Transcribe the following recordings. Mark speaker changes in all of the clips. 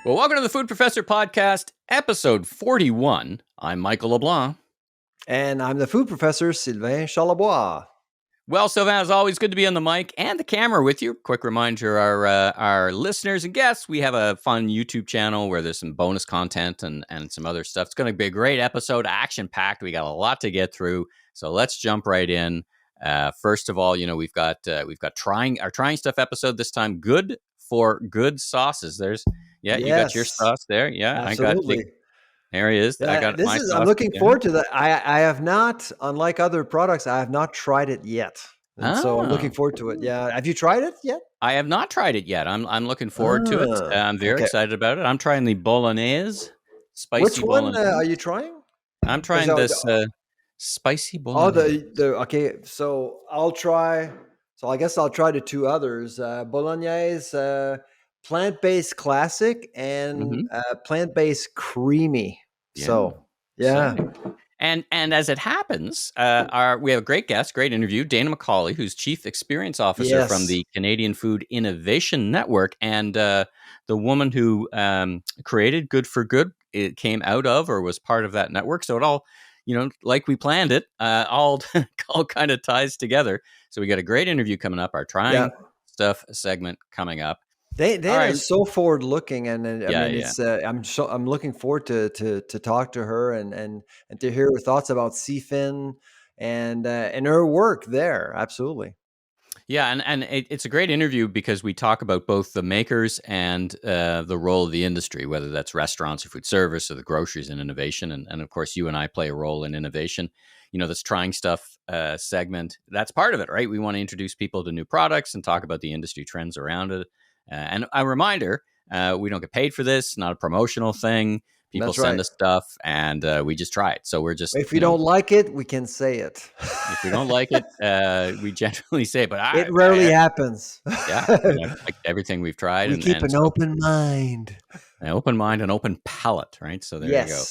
Speaker 1: Well, welcome to the Food Professor Podcast, episode 41. I'm Michael LeBlanc.
Speaker 2: And I'm the food professor, Sylvain Charlebois.
Speaker 1: Well, Sylvain, as always, good to be on the mic and the camera with you. Quick reminder, our listeners and guests, we have a fun YouTube channel where there's some bonus content and some other stuff. It's going to be a great episode, action-packed. We got a lot to get through, so let's jump right in. First of all, we've got trying stuff episode this time. Good for good sauces. You got your sauce there. Yeah,
Speaker 2: absolutely.
Speaker 1: There he is.
Speaker 2: Yeah,
Speaker 1: I got my sauce.
Speaker 2: I'm looking forward to that. I have not, unlike other products, I have not tried it yet. And so I'm looking forward to it. Yeah. Have you tried it yet?
Speaker 1: I have not tried it yet. I'm looking forward to it. I'm very excited about it. I'm trying the Bolognese. Spicy
Speaker 2: Which one
Speaker 1: Bolognese.
Speaker 2: are you trying?
Speaker 1: I'm trying this spicy Bolognese.
Speaker 2: Okay. So I'll try. So I guess I'll try the two others. Bolognese, plant-based classic and plant-based creamy.
Speaker 1: Yeah.
Speaker 2: So, yeah.
Speaker 1: And as it happens, we have a great guest, great interview, Dana McCauley, who's Chief Experience Officer from the Canadian Food Innovation Network. And the woman who created Good for Good, it came out of or was part of that network. So it all, like we planned it, all kind of ties together. So we got a great interview coming up, our Trying Stuff segment coming up.
Speaker 2: Dana is so forward looking, and it's I'm looking forward to talk to her and to hear her thoughts about CFIN and her work there. Absolutely.
Speaker 1: Yeah, and it's a great interview because we talk about both the makers and the role of the industry, whether that's restaurants or food service or the groceries and innovation. And of course, you and I play a role in innovation. This Trying Stuff segment, that's part of it, right? We want to introduce people to new products and talk about the industry trends around it. And a reminder, we don't get paid for this, not a promotional thing. People send us stuff and we just try it. So we're just...
Speaker 2: If we don't like it, we can say it.
Speaker 1: If we don't like it, we generally say it. But
Speaker 2: it rarely happens.
Speaker 1: Like everything we've tried.
Speaker 2: We keep an open mind.
Speaker 1: An open mind, an open palate, right? So there you go.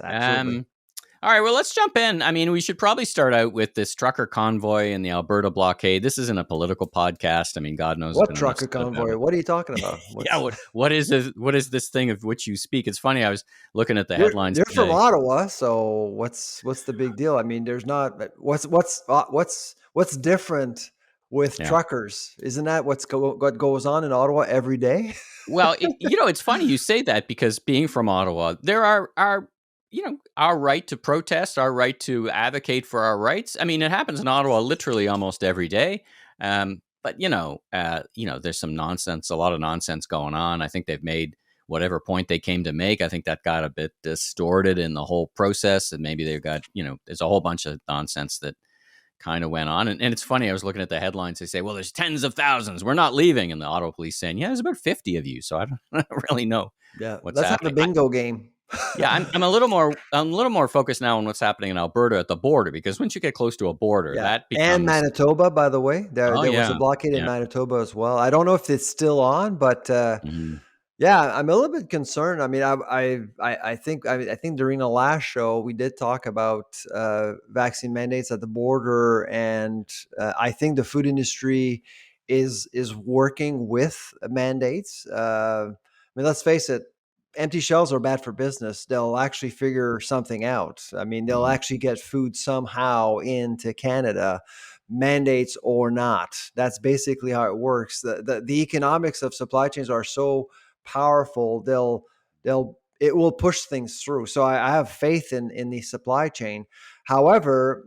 Speaker 2: Absolutely.
Speaker 1: All right, well, let's jump in. I mean, we should probably start out with this trucker convoy and the Alberta blockade. This isn't a political podcast. I mean, God knows
Speaker 2: what trucker convoy. What are you talking about?
Speaker 1: What is this thing of which you speak? It's funny. I was looking at the headlines.
Speaker 2: You're from Ottawa, so what's the big deal? I mean, there's not what's different with truckers? Isn't that what goes on in Ottawa every day?
Speaker 1: Well, it's funny you say that because being from Ottawa, there are our right to protest, our right to advocate for our rights. I mean, it happens in Ottawa literally almost every day. But there's some nonsense, a lot of nonsense going on. I think they've made whatever point they came to make. I think that got a bit distorted in the whole process. And maybe they've got, there's a whole bunch of nonsense that kind of went on. And it's funny, I was looking at the headlines. They say, well, there's tens of thousands. We're not leaving. And the Ottawa police saying, there's about 50 of you. So I don't really know what's
Speaker 2: let's
Speaker 1: happening.
Speaker 2: Have a bingo game.
Speaker 1: I'm a little more focused now on what's happening in Alberta at the border, because once you get close to a border, that becomes... And
Speaker 2: Manitoba, by the way, there was a blockade in Manitoba as well. I don't know if it's still on, but I'm a little bit concerned. I mean, I think during the last show we did talk about vaccine mandates at the border, and I think the food industry is working with mandates. I mean, let's face it. Empty shelves are bad for business. They'll actually figure something out. I mean, they'll actually get food somehow into Canada, mandates or not. That's basically how it works. The economics of supply chains are so powerful. It will push things through. So I have faith in the supply chain. However,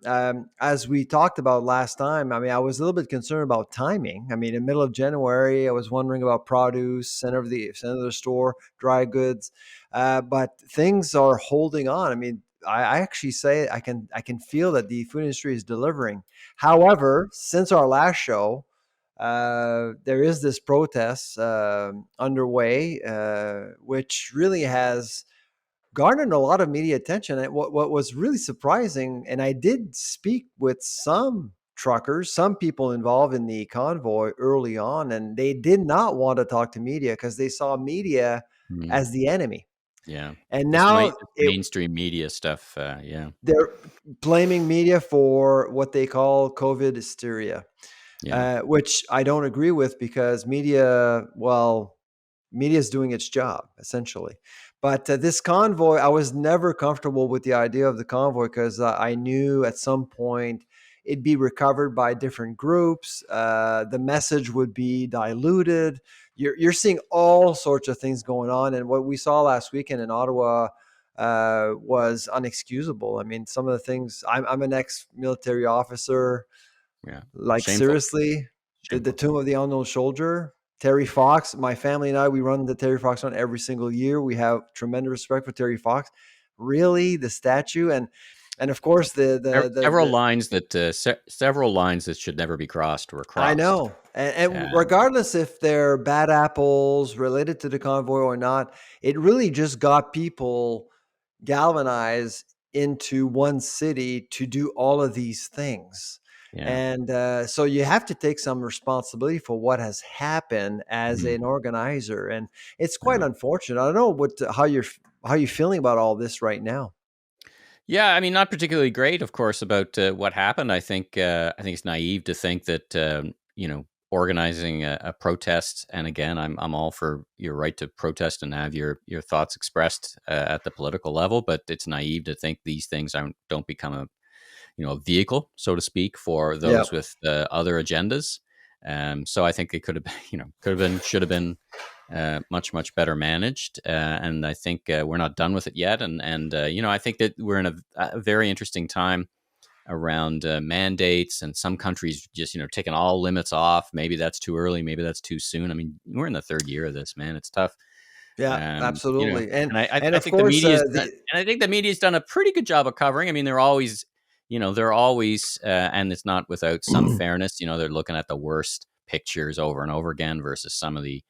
Speaker 2: as we talked about last time, I mean, I was a little bit concerned about timing. I mean, in the middle of January, I was wondering about produce, center of the store, dry goods, but things are holding on. I mean, I actually say I can feel that the food industry is delivering. However, since our last show, there is this protest underway, which really has garnered a lot of media attention. And what was really surprising, and I did speak with some truckers, some people involved in the convoy early on, and they did not want to talk to media because they saw media as the enemy.
Speaker 1: Yeah.
Speaker 2: And now
Speaker 1: mainstream media stuff.
Speaker 2: They're blaming media for what they call COVID hysteria, which I don't agree with, because media media is doing its job essentially. But this convoy, I was never comfortable with the idea of the convoy because I knew at some point it'd be recovered by different groups. The message would be diluted. You're seeing all sorts of things going on, and what we saw last weekend in Ottawa was unexcusable. I mean, some of the things. I'm an ex-military officer.
Speaker 1: Yeah.
Speaker 2: Like
Speaker 1: Shameful.
Speaker 2: seriously, the
Speaker 1: Shameful.
Speaker 2: Tomb of the Unknown Soldier, Terry Fox. My family and I, we run the Terry Fox Run every single year. We have tremendous respect for Terry Fox. Really, the statue and of course
Speaker 1: Several
Speaker 2: the
Speaker 1: lines that several lines that should never be crossed were
Speaker 2: I
Speaker 1: crossed.
Speaker 2: know. And regardless if they're bad apples related to the convoy or not, it really just got people galvanized into one city to do all of these things.
Speaker 1: Yeah.
Speaker 2: And so you have to take some responsibility for what has happened as
Speaker 1: Mhm.
Speaker 2: an organizer, and it's quite
Speaker 1: Yeah.
Speaker 2: unfortunate. I don't know how you're feeling about all this right now.
Speaker 1: Yeah, I mean, not particularly great, of course, about what happened. I think it's naive to think that organizing a protest. And again, I'm all for your right to protest and have your thoughts expressed at the political level. But it's naive to think these things don't become a vehicle, so to speak, for
Speaker 2: Yeah,
Speaker 1: those with other agendas. So I think it could have been, could have been, should have been much better managed. And I think we're not done with it yet. And I think that we're in a very interesting time around mandates, and some countries just taking all limits off. Maybe that's too early. Maybe that's too soon. I mean, we're in the third year of this, man. It's tough.
Speaker 2: yeah, absolutely.
Speaker 1: And I,
Speaker 2: And
Speaker 1: I
Speaker 2: of
Speaker 1: think the
Speaker 2: course
Speaker 1: media is, and I think the media's done a pretty good job of covering. I mean, they're always, and it's not without some
Speaker 2: the
Speaker 1: fairness. They're looking at the worst pictures over and over again versus some of the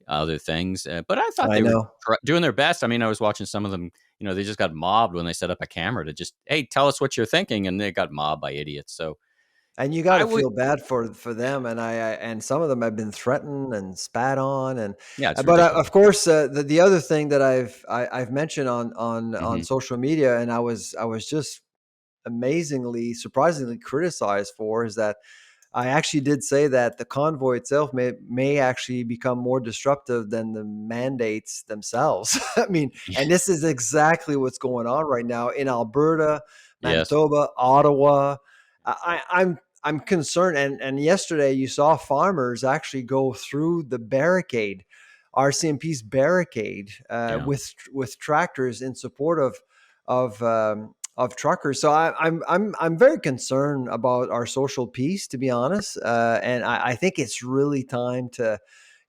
Speaker 1: other things. But I thought
Speaker 2: I
Speaker 1: they were
Speaker 2: know.
Speaker 1: doing their best. I mean, I was watching some of them. They just got mobbed when they set up a camera to just, hey, tell us what you're thinking, and they got mobbed by idiots. So
Speaker 2: And you
Speaker 1: I
Speaker 2: gotta
Speaker 1: would,
Speaker 2: feel bad for them, and and some of them have been threatened and spat on, and
Speaker 1: yeah, it's
Speaker 2: but
Speaker 1: ridiculous.
Speaker 2: of course, the other thing that I've mentioned on
Speaker 1: Hmm.
Speaker 2: social media, and I was just amazingly, surprisingly criticized for, is that I actually did say that the convoy itself may actually become more disruptive than the mandates themselves. I mean, and this is exactly what's going on right now in Alberta,
Speaker 1: Yes.
Speaker 2: Manitoba, Ottawa. I'm concerned, and yesterday you saw farmers actually go through the barricade, RCMP's barricade,
Speaker 1: Yeah.
Speaker 2: with tractors in support of truckers. So I'm very concerned about our social peace, to be honest. And I think it's really time to,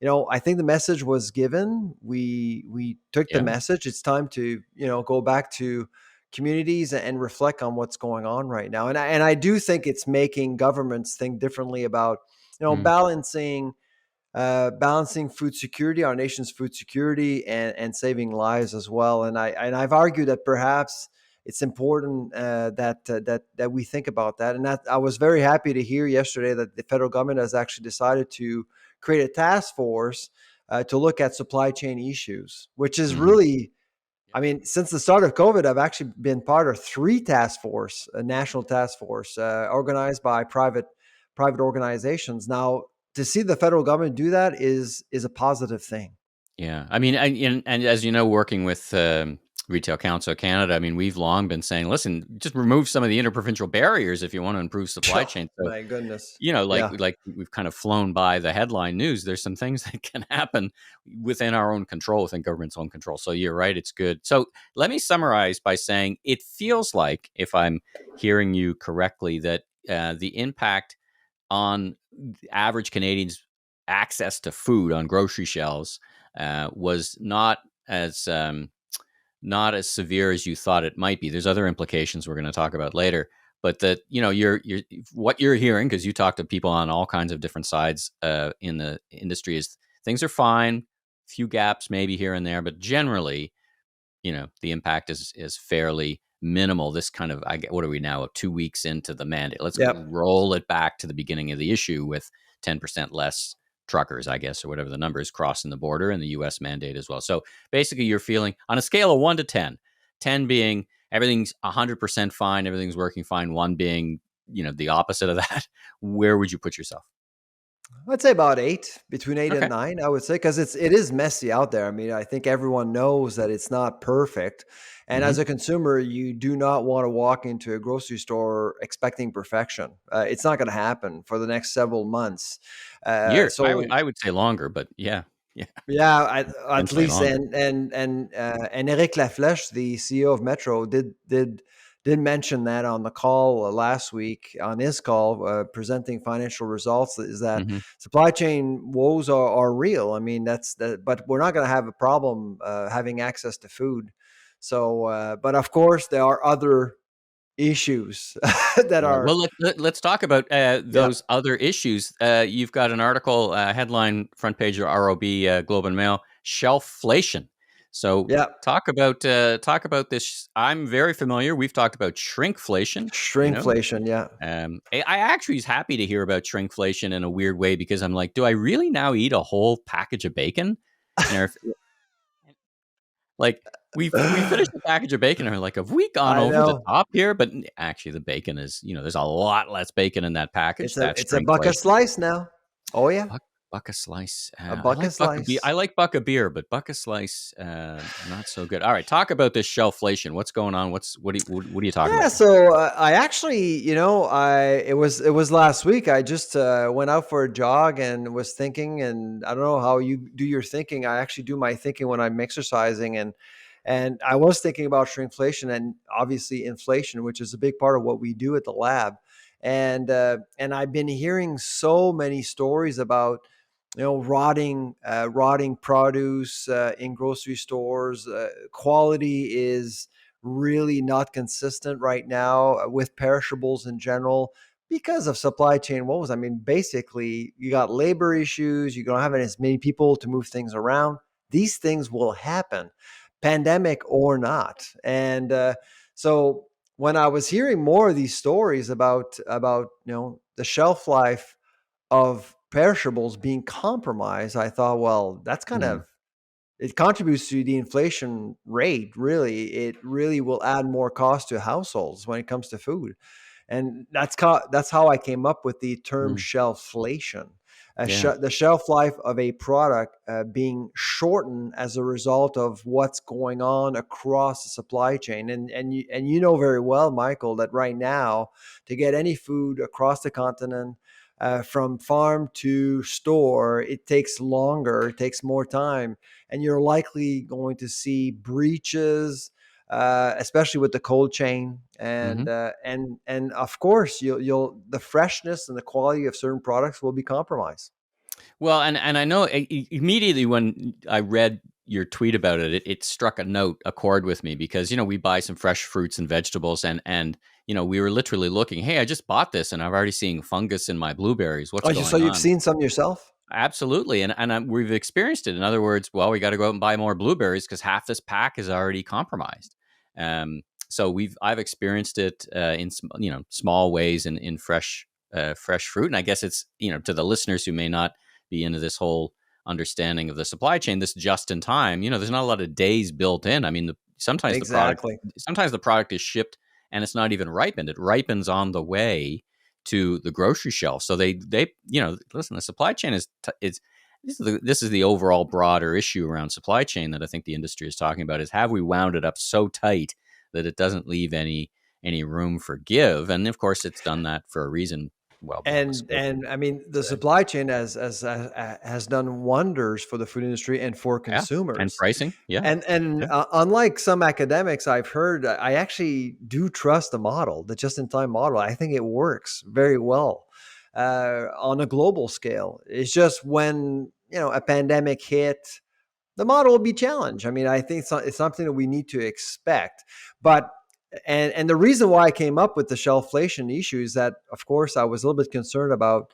Speaker 2: I think the message was given. We took the
Speaker 1: Yeah.
Speaker 2: message. It's time to go back to communities and reflect on what's going on right now. And I do think it's making governments think differently about
Speaker 1: Mm.
Speaker 2: balancing food security, our nation's food security, and saving lives as well. And I've argued that perhaps it's important that we think about that. And that I was very happy to hear yesterday that the federal government has actually decided to create a task force to look at supply chain issues, which is
Speaker 1: Hmm.
Speaker 2: really, I mean, since the start of COVID, I've actually been part of three task force, a national task force organized by private organizations. Now, to see the federal government do that is a positive thing.
Speaker 1: Yeah, I mean, and as you know, working with Retail Council of Canada, I mean, we've long been saying, listen, just remove some of the interprovincial barriers if you want to improve supply
Speaker 2: Oh,
Speaker 1: chain. So,
Speaker 2: my goodness.
Speaker 1: like
Speaker 2: Yeah.
Speaker 1: we've kind of flown by the headline news. There's some things that can happen within our own control, within government's own control. So you're right, it's good. So let me summarize by saying it feels like, if I'm hearing you correctly, that the impact on the average Canadians' access to food on grocery shelves was not as severe as you thought it might be. There's other implications we're going to talk about later, but that you're what you're hearing, because you talk to people on all kinds of different sides in the industry, is things are fine, few gaps maybe here and there, but generally, the impact is fairly minimal. This kind of, what are we now, 2 weeks into the mandate? Let's
Speaker 2: Yep.
Speaker 1: roll it back to the beginning of the issue with 10% less truckers, I guess, or whatever the number is, crossing the border, and the US mandate as well. So basically, you're feeling on a scale of 1 to 10, 10 being everything's 100% fine, everything's working fine, 1 being, the opposite of that. Where would you put yourself?
Speaker 2: I'd say about 8, between 8 and
Speaker 1: Okay.
Speaker 2: 9, I would say, because it is messy out there. I mean, I think everyone knows that it's not perfect. And as
Speaker 1: Hmm.
Speaker 2: a consumer, you do not want to walk into a grocery store expecting perfection. It's not going to happen for the next several months.
Speaker 1: Year.
Speaker 2: So
Speaker 1: I would say longer, but yeah, yeah,
Speaker 2: yeah, at
Speaker 1: potentially
Speaker 2: least,
Speaker 1: longer.
Speaker 2: and Eric Laflèche, the CEO of Metro, did mention that on the call last week, on his call presenting financial results, is that
Speaker 1: Hmm.
Speaker 2: supply chain woes are real. I mean, that's that, but we're not going to have a problem having access to food. So, but of course, there are other issues that
Speaker 1: Right.
Speaker 2: are,
Speaker 1: Well, let's talk about
Speaker 2: yeah,
Speaker 1: those other issues. You've got an article, headline, front page of ROB, Globe and Mail, shelfflation. So
Speaker 2: yeah,
Speaker 1: talk about this. I'm very familiar. We've talked about shrinkflation. You know,
Speaker 2: shrinkflation, yeah.
Speaker 1: I actually is happy to hear about shrinkflation in a weird way because I'm like, do I really now eat a whole package of bacon? And like we finished the package of bacon and we're like, have we gone
Speaker 2: I
Speaker 1: over the
Speaker 2: know.
Speaker 1: top here? But actually the bacon is, there's a lot less bacon in that package. That's
Speaker 2: It's a buck a
Speaker 1: shrinkflation.
Speaker 2: slice now. Oh yeah,
Speaker 1: Buck a slice.
Speaker 2: a
Speaker 1: I
Speaker 2: buck a
Speaker 1: like buck a beer. I
Speaker 2: slice.
Speaker 1: like buck a beer, but buck a slice, not so good. All right, talk about this shelfflation. What's going on? What are you talking
Speaker 2: Yeah,
Speaker 1: about here?
Speaker 2: so I actually, I it was last week. I just went out for a jog and was thinking, and I don't know how you do your thinking. I actually do my thinking when I'm exercising, and I was thinking about shrinkflation and obviously inflation, which is a big part of what we do at the lab. And I've been hearing so many stories about rotting produce in grocery stores. Quality is really not consistent right now with perishables in general because of supply chain woes. I mean, basically, you got labor issues, you don't have as many people to move things around. These things will happen, pandemic or not. And so when I was hearing more of these stories about the shelf life of perishables being compromised, I thought, well, that's kind
Speaker 1: Mhm,
Speaker 2: of it contributes to the inflation rate. Really, it really will add more cost to households when it comes to food, and that's how I came up with the term
Speaker 1: mhm.
Speaker 2: shelfflation.
Speaker 1: Yeah.
Speaker 2: The shelf life of a product being shortened as a result of what's going on across the supply chain, and you know very well, Michael, that right now to get any food across the continent, from farm to store, it takes longer, it takes more time, and you're likely going to see breaches, especially with the cold chain,
Speaker 1: Mhm.
Speaker 2: and of course you'll the freshness and the quality of certain products will be compromised.
Speaker 1: Well, and I know immediately when I read your tweet about it, it struck a chord with me because we buy some fresh fruits and vegetables, and we were literally looking. Hey, I just bought this, and I've already seen fungus in my blueberries. What's
Speaker 2: Oh, so
Speaker 1: going
Speaker 2: you've
Speaker 1: on?
Speaker 2: seen some yourself?
Speaker 1: Absolutely, and we've experienced it. In other words, well, we got to go out and buy more blueberries because half this pack is already compromised. So I've experienced it in small ways in fresh fruit, and I guess it's to the listeners who may not be into this whole understanding of the supply chain, this just in time. There's not a lot of days built in. I mean,
Speaker 2: Exactly.
Speaker 1: sometimes the product is shipped and it's not even ripened. It ripens on the way to the grocery shelf. So they listen. The supply chain is this is the overall broader issue around supply chain that I think the industry is talking about is have we wound it up so tight that it doesn't leave any room for give? And of course, it's done that for a reason well beyond the scope of
Speaker 2: And I mean, the
Speaker 1: today.
Speaker 2: supply chain has done wonders for the food industry and for
Speaker 1: Yeah, and
Speaker 2: consumers.
Speaker 1: pricing. Yeah,
Speaker 2: And
Speaker 1: yeah.
Speaker 2: unlike some academics I've heard, I actually do trust the model, the just-in-time model. I think it works very well on a global scale. It's just when a pandemic hit, the model will be challenged. I mean, I think it's something that we need to expect. But and the reason why I came up with the shelfflation issue is that, of course, I was a little bit concerned about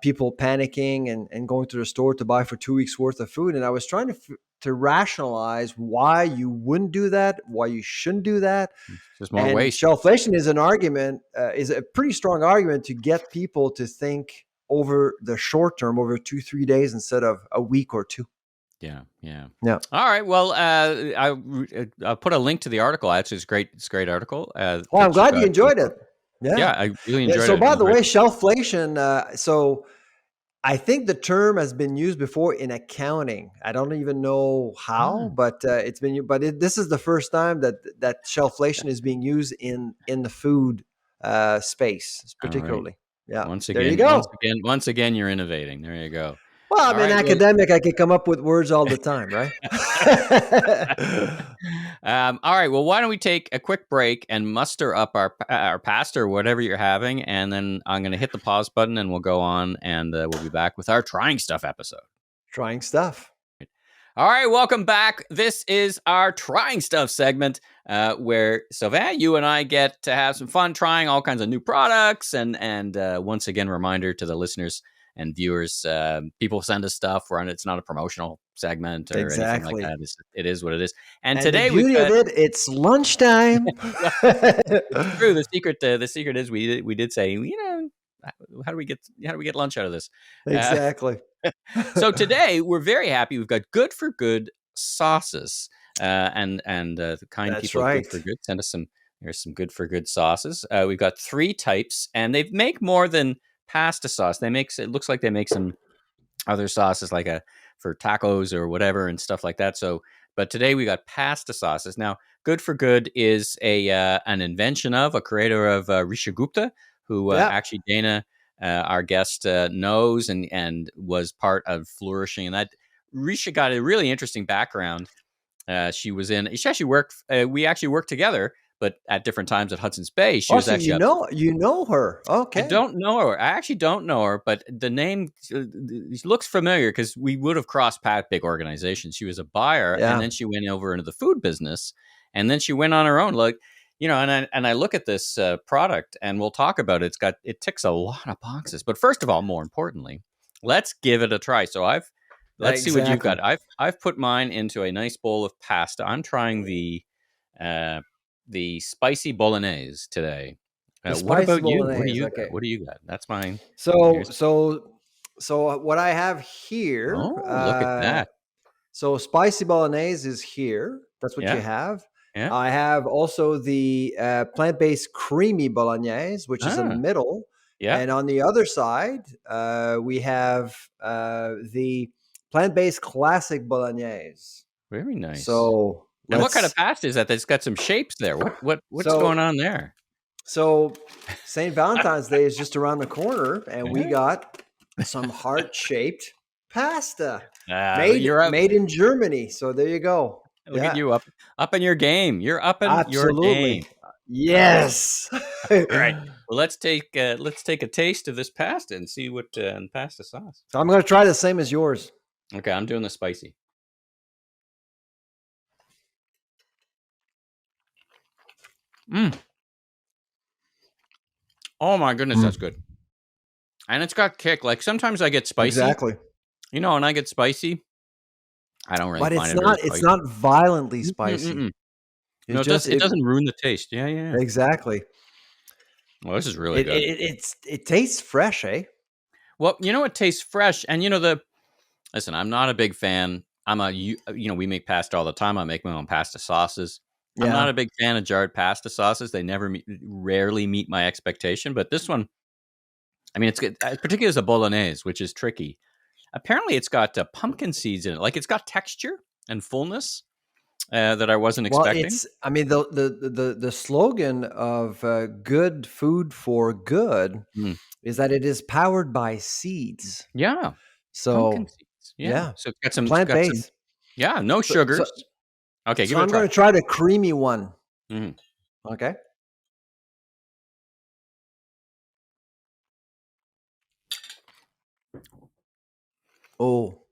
Speaker 2: people panicking and going to the store to buy for 2 weeks worth of food, and I was trying to rationalize why you wouldn't do that, why you shouldn't do that.
Speaker 1: It's just more
Speaker 2: And
Speaker 1: waste.
Speaker 2: shelfflation is an argument, is a pretty strong argument to get people to think over the short term, over 2-3 days instead of a week or two.
Speaker 1: Yeah, yeah.
Speaker 2: Yeah.
Speaker 1: All right. Well, I'll put a link to the article. Actually, it's a great article
Speaker 2: Well, I'm
Speaker 1: that you
Speaker 2: glad you
Speaker 1: got.
Speaker 2: enjoyed it. Yeah.
Speaker 1: Yeah, I really
Speaker 2: Yeah.
Speaker 1: enjoyed
Speaker 2: So,
Speaker 1: it. It
Speaker 2: by
Speaker 1: was
Speaker 2: the
Speaker 1: very
Speaker 2: way,
Speaker 1: good.
Speaker 2: shelfflation. So I think the term has been used before in accounting. I don't even know how, but it's been. But this is the first time that shelflation is being used in the food space,
Speaker 1: All right.
Speaker 2: particularly. Yeah,
Speaker 1: Once
Speaker 2: there you
Speaker 1: again,
Speaker 2: go.
Speaker 1: once again, you're innovating. There you go.
Speaker 2: Well,
Speaker 1: All
Speaker 2: I'm an
Speaker 1: right. Well,
Speaker 2: academic. I could come up with words all the time, right?
Speaker 1: all right. Well, why don't we take a quick break and muster up our pasta or whatever you're having, and then I'm going to hit the pause button, and we'll go on, and we'll be back with our trying stuff episode.
Speaker 2: Trying stuff.
Speaker 1: All right, welcome back. This is our trying stuff segment, where Sylvain, you and I get to have some fun trying all kinds of new products, and once again, reminder to the listeners and viewers, people send us stuff. It's not a promotional segment or anything like that. It is what it is. And today
Speaker 2: the beauty of it, it's lunchtime.
Speaker 1: Well, it's true. The secret is we did say, how do we get lunch out of this?
Speaker 2: Exactly.
Speaker 1: So today we're very happy. We've got Good for Good sauces, and the kind
Speaker 2: That's
Speaker 1: people
Speaker 2: right.
Speaker 1: at Good for Good send us some. There's some Good for Good sauces. We've got 3 types, and they make more than pasta sauce. It looks like they make some other sauces like for tacos or whatever and stuff like that. So, but today we got pasta sauces. Now, Good for Good is an invention of a creator of Risha Gupta, who actually Dana, our guest, knows and was part of flourishing. And that Risha got a really interesting background. She actually worked. We actually worked together, but at different times at Hudson's Bay. She was actually
Speaker 2: you know her. Okay.
Speaker 1: I don't know her. I actually don't know her, but the name looks familiar because we would have crossed paths, big organizations. She was a buyer, and then she went over into the food business, and then she went on her own. Like, and I look at this product, and we'll talk about it. It ticks a lot of boxes. But first of all, more importantly, let's give it a try. So let's see what you've got. I've put mine into a nice bowl of pasta. I'm trying the spicy bolognese today. What about you? What do you got? That's mine.
Speaker 2: So what I have here.
Speaker 1: Oh, look at that.
Speaker 2: So spicy bolognese is here. That's what you have.
Speaker 1: Yeah.
Speaker 2: I have also the plant-based creamy bolognese, which is in the middle.
Speaker 1: Yeah.
Speaker 2: And on the other side, we have the plant-based classic bolognese.
Speaker 1: Very nice.
Speaker 2: So,
Speaker 1: and what kind of pasta is that? That's got some shapes there. What's going on there?
Speaker 2: So, St. Valentine's Day is just around the corner, and we got some heart-shaped pasta made in Germany. So there you go.
Speaker 1: Look at you up in your game. You're up in your game.
Speaker 2: Yes.
Speaker 1: All right. Well, let's take a taste of this pasta and see what pasta sauce.
Speaker 2: So I'm going to try the same as yours.
Speaker 1: Okay, I'm doing the spicy. Oh my goodness, that's good. And it's got kick. Like sometimes I get spicy.
Speaker 2: Exactly.
Speaker 1: When I get spicy, I don't really.
Speaker 2: But
Speaker 1: find
Speaker 2: it's not violently spicy.
Speaker 1: No, it doesn't ruin the taste. Yeah.
Speaker 2: Exactly.
Speaker 1: Well, this is really good.
Speaker 2: It tastes fresh, eh?
Speaker 1: Well, it tastes fresh, and listen, I'm not a big fan. We make pasta all the time. I make my own pasta sauces. Yeah. I'm not a big fan of jarred pasta sauces. They rarely meet my expectation. But this one, I mean, it's good, particularly as a bolognese, which is tricky. Apparently, it's got pumpkin seeds in it. Like it's got texture and fullness that I wasn't expecting.
Speaker 2: Well, the slogan of good food for good is that it is powered by seeds.
Speaker 1: Yeah.
Speaker 2: So
Speaker 1: pumpkin seeds. Yeah. So it's got some
Speaker 2: plant-based.
Speaker 1: Yeah, no sugars. Okay,
Speaker 2: so I'm going to try the creamy one.
Speaker 1: Mm-hmm.
Speaker 2: Okay. Oh,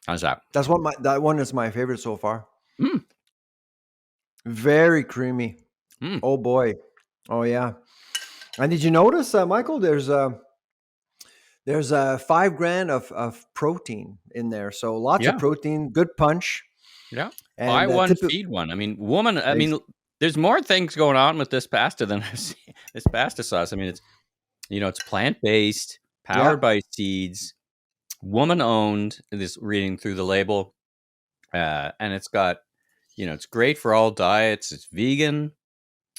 Speaker 1: how's that?
Speaker 2: That one is my favorite so far. Very creamy. Oh boy. Oh yeah. And did you notice, Michael? There's 5 grams of protein in there, so lots of protein, good punch.
Speaker 1: Yeah. And buy one, feed one. I mean, there's more things going on with this pasta than I've seen. This pasta sauce. I mean, it's plant-based, powered by seeds, woman-owned. This reading through the label, and it's got, it's great for all diets. It's vegan.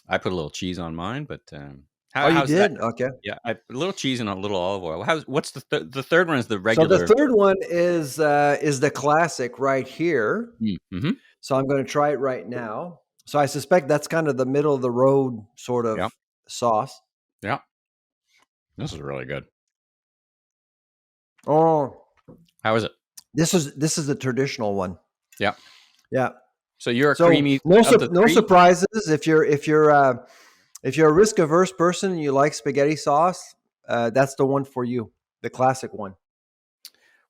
Speaker 1: I put a little cheese on mine, but
Speaker 2: Oh, you
Speaker 1: How's that?
Speaker 2: did? Okay.
Speaker 1: Yeah, a little cheese and a little olive oil. What's the third one is the
Speaker 2: So the
Speaker 1: regular.
Speaker 2: third one is the classic right here.
Speaker 1: Mm-hmm.
Speaker 2: So I'm going to try it right now. So I suspect that's kind of the middle of the road sort
Speaker 1: Yeah,
Speaker 2: of sauce.
Speaker 1: yeah. This is really good.
Speaker 2: Oh,
Speaker 1: How is it?
Speaker 2: this is the traditional one.
Speaker 1: Yeah.
Speaker 2: Yeah.
Speaker 1: So you're a
Speaker 2: So
Speaker 1: creamy of the
Speaker 2: no
Speaker 1: three.
Speaker 2: surprises if you're a risk averse person and you like spaghetti sauce, that's the one for you, the classic one.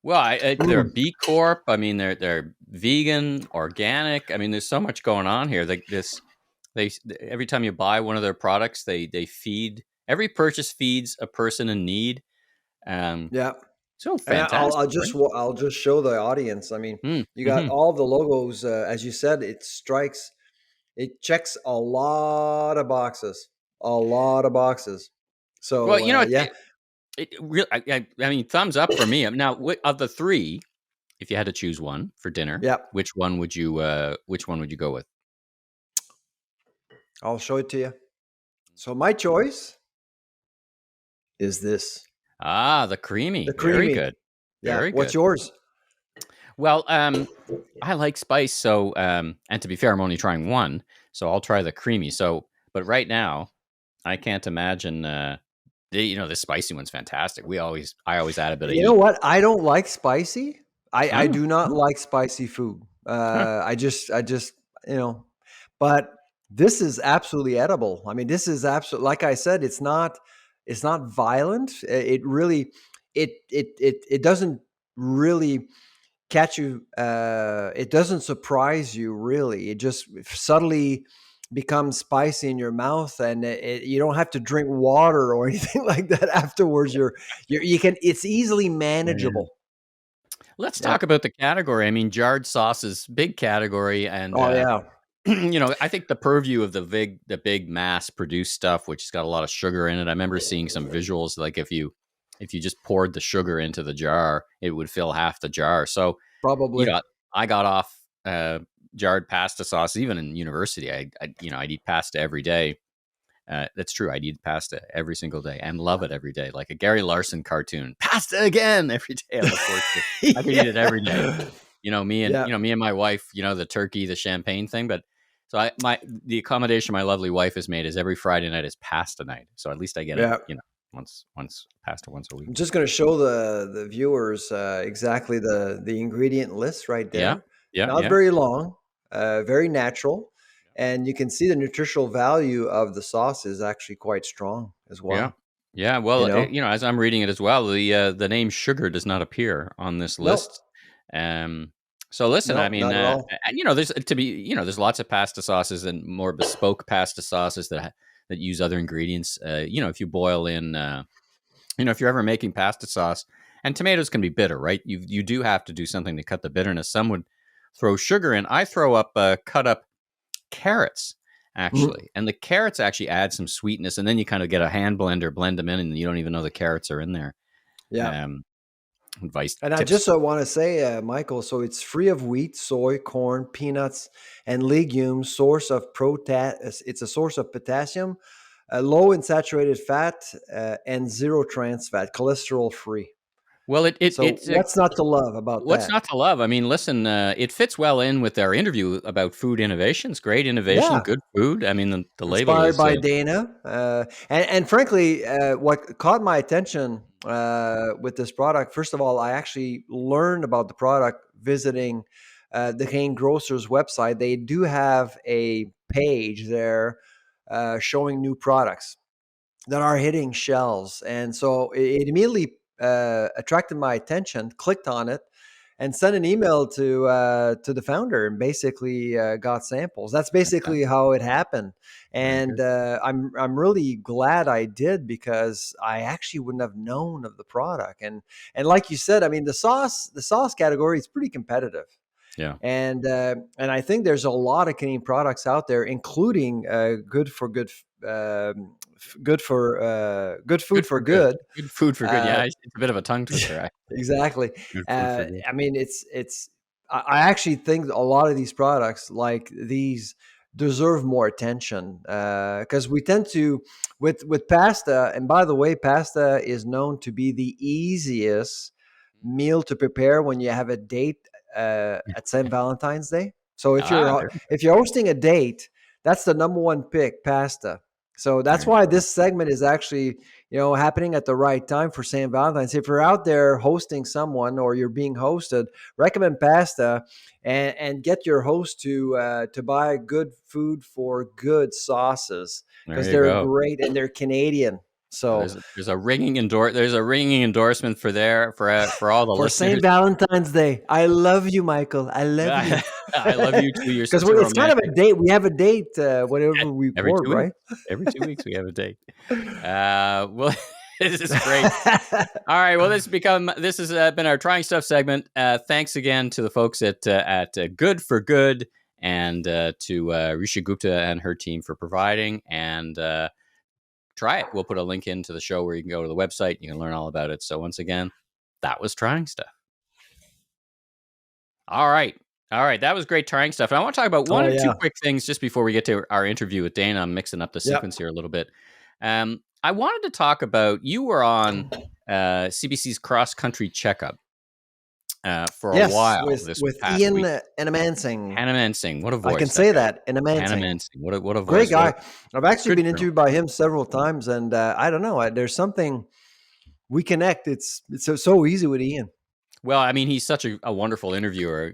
Speaker 1: Well, they're a
Speaker 2: Mm.
Speaker 1: B Corp. I mean, they're vegan, organic. I mean, there's so much going on here. Like this, they every time you buy one of their products, they feed every purchase feeds a person in need. Um,
Speaker 2: Yeah.
Speaker 1: so
Speaker 2: And
Speaker 1: fantastic, right?
Speaker 2: I'll just show the audience. I mean, you got
Speaker 1: Mm-hmm.
Speaker 2: all the logos. As you said, it checks a lot of boxes, a lot of boxes.
Speaker 1: Well,
Speaker 2: So yeah,
Speaker 1: it really. I mean, thumbs up for me. Now, of the three, if you had to choose one for dinner,
Speaker 2: yeah,
Speaker 1: which one would you? Which one would you go with?
Speaker 2: I'll show it to you. So my choice is this,
Speaker 1: Ah, the creamy.
Speaker 2: the
Speaker 1: Very
Speaker 2: creamy.
Speaker 1: good.
Speaker 2: Yeah.
Speaker 1: Very
Speaker 2: What's
Speaker 1: good.
Speaker 2: yours?
Speaker 1: Well, I like spice, so and to be fair, I'm only trying one, so I'll try the creamy. So, but right now, I can't imagine. The spicy one's fantastic. I always add a bit of
Speaker 2: You know
Speaker 1: heat.
Speaker 2: what? I don't like spicy. I
Speaker 1: Oh,
Speaker 2: do not like spicy food.
Speaker 1: huh.
Speaker 2: I just you know, but this is absolutely edible. I mean, this is absolutely like I said. It's not violent. It really it doesn't really catch you. It doesn't surprise you really. It just subtly becomes spicy in your mouth, and you don't have to drink water or anything like that afterwards. You can. It's easily
Speaker 1: Yeah.
Speaker 2: manageable.
Speaker 1: Let's
Speaker 2: Yeah.
Speaker 1: talk about the category. I mean, jarred sauces, big category, and
Speaker 2: Oh yeah.
Speaker 1: I think the purview of the big mass produced stuff, which has got a lot of sugar in it. I remember seeing some visuals like if you just poured the sugar into the jar, it would fill half the jar. So, you
Speaker 2: Probably.
Speaker 1: know, I got off jarred pasta sauce even in university. I'd eat pasta every day. That's true. I'd eat pasta every single day and love it every day, like a Gary Larson cartoon. Pasta again every day. I look forward to it. I could eat it every day.
Speaker 2: Yeah. Yeah.
Speaker 1: Me and my wife, the turkey, the champagne thing. But so the accommodation my lovely wife has made is every Friday night is pasta night. So at least I get it,
Speaker 2: Yeah.
Speaker 1: once pasta once a week.
Speaker 2: I'm just going to show the viewers exactly the ingredient list right
Speaker 1: Yeah,
Speaker 2: there.
Speaker 1: yeah,
Speaker 2: Not
Speaker 1: yeah,
Speaker 2: very long, very natural, and you can see the nutritional value of the sauce is actually quite strong as
Speaker 1: yeah,
Speaker 2: well.
Speaker 1: yeah.
Speaker 2: You
Speaker 1: Well,
Speaker 2: know,
Speaker 1: as I'm reading it as well, the name sugar does not appear on this
Speaker 2: nope,
Speaker 1: list. Um, so listen, I
Speaker 2: nope,
Speaker 1: mean,
Speaker 2: not at all.
Speaker 1: and there's lots of pasta sauces and more bespoke pasta sauces that use other ingredients. If you boil in, if you're ever making pasta sauce, and tomatoes can be bitter, right? You do have to do something to cut the bitterness. Some would throw sugar in. I throw up cut up carrots
Speaker 2: Mhm.
Speaker 1: actually, and the carrots actually add some sweetness, and then you kind of get a hand blender, blend them in, and you don't even know the carrots are in there.
Speaker 2: Yeah.
Speaker 1: Um, advice
Speaker 2: And I
Speaker 1: tips.
Speaker 2: just want to say, Michael, so it's free of wheat, soy, corn, peanuts, and legumes. It's a source of potassium, low in saturated fat, and zero trans fat, cholesterol free.
Speaker 1: Well,
Speaker 2: So what's not to love about
Speaker 1: what's
Speaker 2: that?
Speaker 1: not to love? I mean, listen, it fits well in with our interview about food innovations. Great innovation,
Speaker 2: Yeah,
Speaker 1: good food. I mean, the label
Speaker 2: inspired
Speaker 1: is
Speaker 2: by Dana, and frankly, what caught my attention with this product. First of all, I actually learned about the product visiting the Cane Grocer's website. They do have a page there showing new products that are hitting shelves. And so it immediately attracted my attention, clicked on it, and sent an email to the founder and basically got samples. That's basically
Speaker 1: fantastic.
Speaker 2: how it happened.
Speaker 1: Very
Speaker 2: And
Speaker 1: good.
Speaker 2: I'm really glad I did because I actually wouldn't have known of the product. And like you said, I mean the sauce category is pretty competitive.
Speaker 1: Yeah.
Speaker 2: And I think there's a lot of Canadian products out there, including good food
Speaker 1: Good
Speaker 2: for
Speaker 1: for good.
Speaker 2: good.
Speaker 1: Good food for good.
Speaker 2: Uh,
Speaker 1: Yeah, it's a bit of a tongue twister.
Speaker 2: exactly.
Speaker 1: Good food for good.
Speaker 2: I mean, it's. I actually think a lot of these products, like these deserve more attention, because we tend to with pasta. And by the way, pasta is known to be the easiest meal to prepare when you have a date at St. Valentine's Day. So
Speaker 1: Ah,
Speaker 2: if you're hosting a date, that's the number one pick, pasta. So that's
Speaker 1: there
Speaker 2: why
Speaker 1: you go.
Speaker 2: this segment is actually, happening at the right time for St. Valentine's. If you're out there hosting someone or you're being hosted, recommend pasta, and get your host to buy good food for good sauces,
Speaker 1: There
Speaker 2: because
Speaker 1: you
Speaker 2: they're
Speaker 1: go.
Speaker 2: great and they're Canadian.
Speaker 1: Oh,
Speaker 2: So
Speaker 1: there's a ringing endorsement for all the
Speaker 2: for
Speaker 1: listeners.
Speaker 2: St. Valentine's Day, I love you, Michael. I love you.
Speaker 1: I love you too. You're
Speaker 2: Because
Speaker 1: such a
Speaker 2: it's kind of a
Speaker 1: romantic.
Speaker 2: date. We have a date whenever we
Speaker 1: Every
Speaker 2: record,
Speaker 1: 2 weeks.
Speaker 2: right?
Speaker 1: Every 2 weeks we have a date. Well, this is great. All right. Well, this has been our Trying Stuff segment. Thanks again to the folks at Good for Good, and to Rishi Gupta and her team for providing. And try it. We'll put a link into the show where you can go to the website. You can learn all about it. So once again, that was Trying Stuff. All right. That was great Trying Stuff. And I want to talk about one or two quick things just before we get to our interview with Dana. I'm mixing up the sequence here a little bit. I wanted to talk about, you were on CBC's Cross Country Checkup for a while.
Speaker 2: With Ian Enamansing.
Speaker 1: What a voice.
Speaker 2: I can say that.
Speaker 1: Enamansing. What a voice.
Speaker 2: Great guy. I've actually been interviewed by him several times, and I don't know. There's something, we connect. It's so easy with Ian.
Speaker 1: Well, I mean, he's such a wonderful interviewer.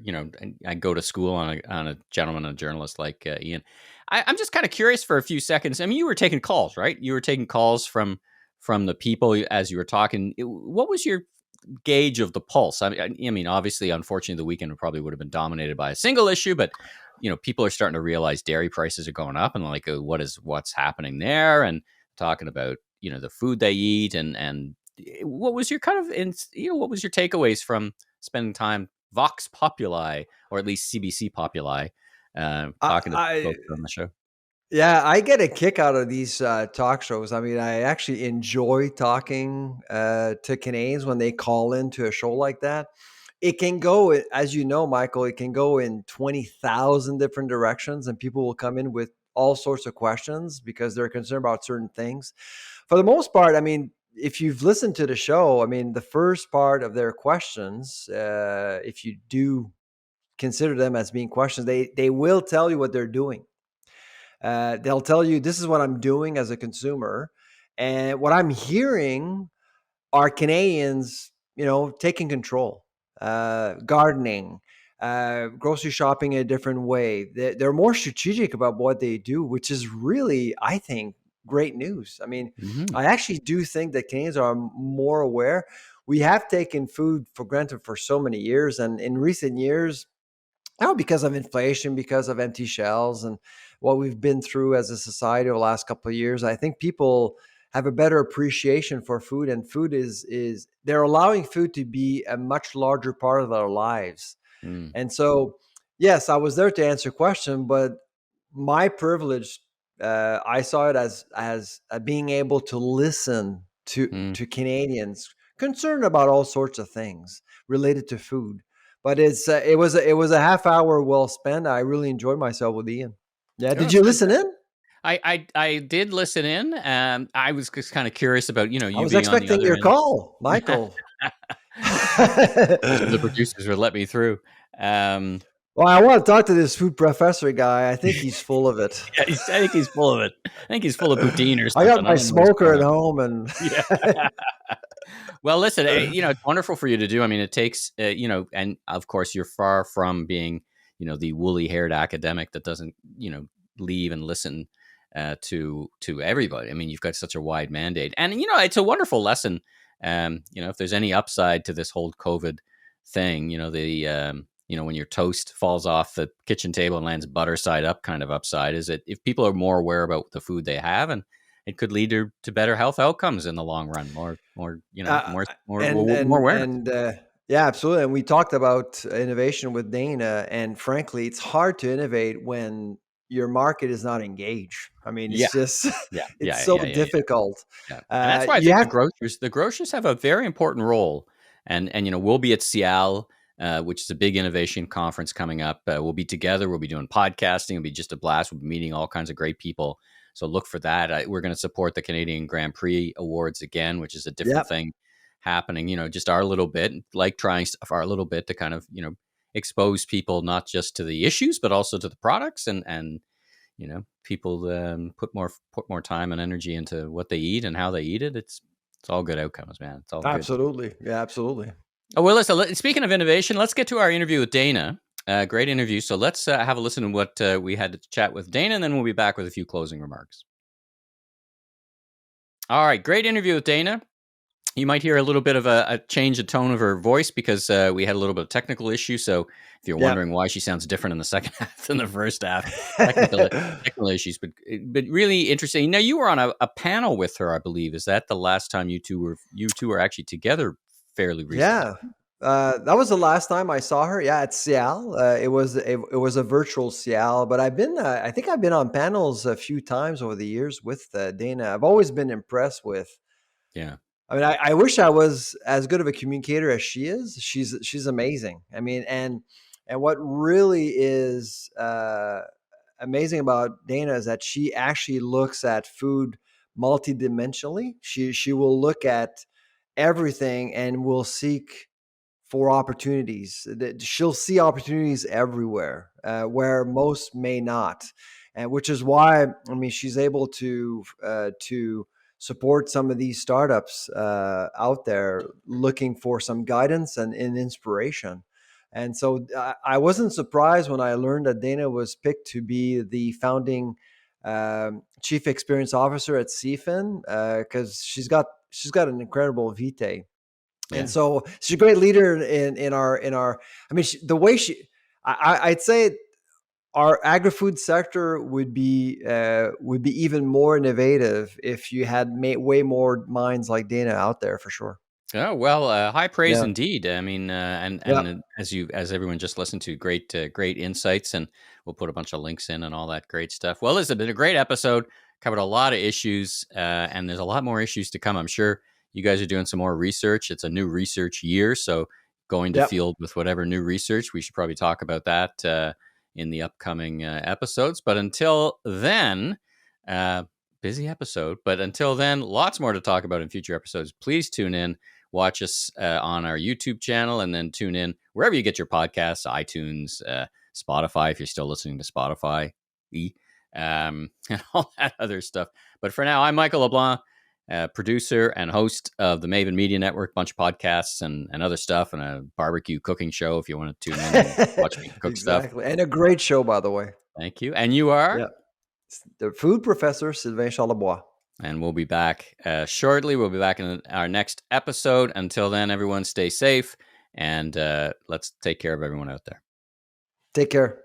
Speaker 1: I go to school on a gentleman, a journalist like Ian. I'm just kind of curious for a few seconds. I mean, you were taking calls, right? You were taking calls from the people as you were talking. What was your gauge of the pulse? I mean, obviously, unfortunately, the weekend probably would have been dominated by a single issue, but people are starting to realize dairy prices are going up, and like, what's happening there, and talking about the food they eat, and what was your what was your takeaways from spending time Vox Populi, or at least CBC Populi, talking to folks on the show?
Speaker 2: Yeah, I get a kick out of these talk shows. I mean, I actually enjoy talking to Canadians when they call into a show like that. It can go, as you know, Michael, it can go in 20,000 different directions, and people will come in with all sorts of questions because they're concerned about certain things. For the most part, I mean, if you've listened to the show, I mean, the first part of their questions, if you do consider them as being questions, they will tell you what they're doing. They'll tell you, this is what I'm doing as a consumer. And what I'm hearing are Canadians, taking control, gardening, grocery shopping in a different way. They're more strategic about what they do, which is really, I think, great news. I mean, I actually do think that Canadians are more aware. We have taken food for granted for so many years. And in recent years, because of inflation, because of empty shelves, and what we've been through as a society over the last couple of years, I think people have a better appreciation for food, and food is they're allowing food to be a much larger part of their lives. And so, yes, I was there to answer a question, but my privilege, I saw it as being able to listen to Canadians concerned about all sorts of things related to food. But it was a half hour well spent. I really enjoyed myself with Ian. Yeah, did you listen in?
Speaker 1: I did listen in. I was just kind of curious about you
Speaker 2: I was
Speaker 1: being on the
Speaker 2: expecting
Speaker 1: other
Speaker 2: your
Speaker 1: end.
Speaker 2: call, Michael.
Speaker 1: The producers would let me through.
Speaker 2: Well, I want to talk to this food professor guy. I think he's full of it.
Speaker 1: Yeah, I think he's full of it. I think he's full of poutine or
Speaker 2: I
Speaker 1: something.
Speaker 2: got my smoker at home, and
Speaker 1: Well, listen, it's wonderful for you to do. I mean, it takes, and of course, you're far from being, the woolly-haired academic that doesn't, leave and listen to everybody. I mean, you've got such a wide mandate, and it's a wonderful lesson. If there's any upside to this whole COVID thing, when your toast falls off the kitchen table and lands butter side up, kind of upside is that if people are more aware about the food they have, and it could lead to better health outcomes in the long run. More awareness.
Speaker 2: And yeah, absolutely. And we talked about innovation with Dana, and frankly, it's hard to innovate when your market is not engaged. I mean, it's just so difficult.
Speaker 1: Yeah. And that's why I think the grocers have a very important role. And we'll be at Cial which is a big innovation conference coming up. We'll be together. We'll be doing podcasting. It'll be just a blast. We'll be meeting all kinds of great people. So look for that. We're going to support the Canadian Grand Prix Awards again, which is a different thing happening. Just our little bit, like trying our little bit to kind of, expose people not just to the issues, but also to the products and people put more time and energy into what they eat and how they eat it. It's all good outcomes, man. It's all
Speaker 2: absolutely
Speaker 1: good.
Speaker 2: Yeah, absolutely.
Speaker 1: Oh, well, listen, speaking of innovation, let's get to our interview with Dana. Great interview. So let's have a listen to what we had to chat with Dana, and then we'll be back with a few closing remarks. All right, great interview with Dana. You might hear a little bit of a change of tone of her voice because we had a little bit of technical issue. So if you're wondering why she sounds different in the second half than the first half, technical issues, but really interesting. Now, you were on a panel with her, I believe. Is that the last time you two were actually together fairly recently?
Speaker 2: Yeah. That was the last time I saw her. Yeah, at Cial. It was a virtual Cial, but I think I've been on panels a few times over the years with Dana. I've always been impressed with.
Speaker 1: Yeah.
Speaker 2: I mean, I wish I was as good of a communicator as she is. She's amazing. I mean, and what really is amazing about Dana is that she actually looks at food multidimensionally. She will look at everything and will seek for opportunities. She'll see opportunities everywhere where most may not, and which is why she's able to support some of these startups out there looking for some guidance and inspiration. And so I wasn't surprised when I learned that Dana was picked to be the founding chief experience officer at CFIN because she's got an incredible vitae. Yeah. And so she's a great leader in our. I mean, the way I'd say our agri-food sector would be even more innovative if you had way more minds like Dana out there, for sure.
Speaker 1: Oh, well, high praise indeed. I mean, and as everyone just listened to, great insights, and we'll put a bunch of links in and all that great stuff. Well, it's been a great episode. Covered a lot of issues, and there's a lot more issues to come. I'm sure you guys are doing some more research. It's a new research year, so going to field with whatever new research. We should probably talk about that in the upcoming episodes. But until then, busy episode. But until then, lots more to talk about in future episodes. Please tune in. Watch us on our YouTube channel, and then tune in wherever you get your podcasts, iTunes, Spotify, if you're still listening to Spotify, and all that other stuff. But for now, I'm Michael LeBlanc, producer and host of the Maven Media Network, bunch of podcasts and other stuff, and a barbecue cooking show if you want to tune in and watch me cook stuff.
Speaker 2: And a great show, by the way.
Speaker 1: Thank you. And you are?
Speaker 2: Yeah. The food professor, Sylvain Charlebois.
Speaker 1: And we'll be back shortly. We'll be back in our next episode. Until then, everyone stay safe, and let's take care of everyone out there.
Speaker 2: Take care.